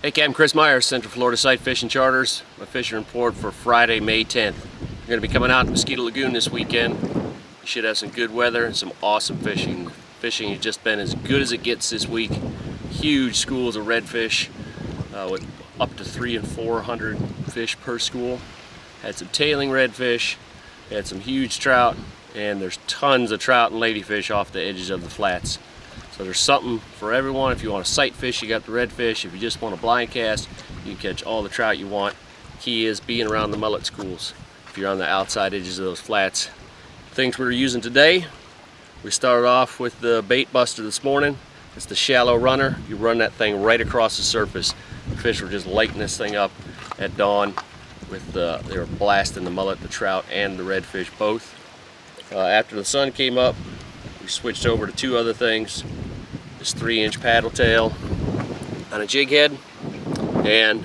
Hey, Capt Chris Myers, Central Florida Sight Fishing Charters. My fishing report for Friday, May 10th. We're going to be coming out to Mosquito Lagoon this weekend. You should have some good weather and some awesome fishing. Fishing has just been as good as it gets this week. Huge schools of redfish with up to 300 and 400 fish per school. Had some tailing redfish, had some huge trout, and there's tons of trout and ladyfish off the edges of the flats. So there's something for everyone. If you want to sight fish, you got the redfish. If you just want to blind cast, you can catch all the trout you want. Key is being around the mullet schools. If you're on the outside edges of those flats. Things we're using today, we started off with the bait buster this morning. It's the shallow runner. You run that thing right across the surface. The fish were just lighting this thing up at dawn. They were blasting the mullet, the trout, and the redfish both. After the sun came up, we switched over to two other things. This 3-inch paddle tail on a jig head and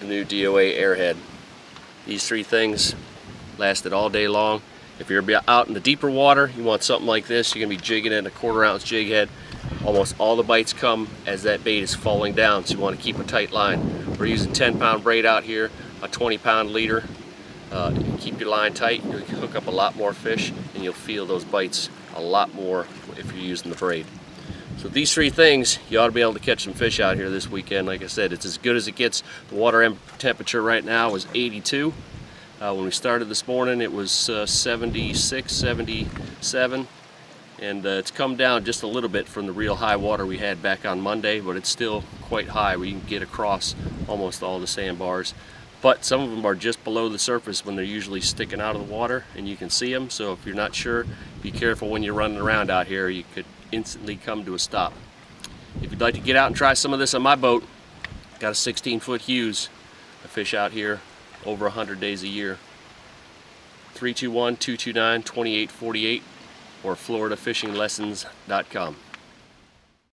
the new DOA airhead. These three things lasted all day long. If you're out in the deeper water, you want something like this. You're gonna be jigging in a 1/4 ounce jig head. Almost all the bites come as that bait is falling down, so you want to keep a tight line. We're using 10-pound braid out here, a 20-pound leader. Keep your line tight, you'll hook up a lot more fish, and you'll feel those bites a lot more if you're using the braid. So these three things, you ought to be able to catch some fish out here this weekend. Like I said, it's as good as it gets. The water temperature right now is 82. When we started this morning, it was 76, 77. And it's come down just a little bit from the real high water we had back on Monday, but it's still quite high. We can get across almost all the sandbars. But some of them are just below the surface when they're usually sticking out of the water, and you can see them. So if you're not sure, be careful when you're running around out here. You could instantly come to a stop. If you'd like to get out and try some of this on my boat, got a 16-foot Hughes. I fish out here over 100 days a year. 321-229-2848 or floridafishinglessons.com.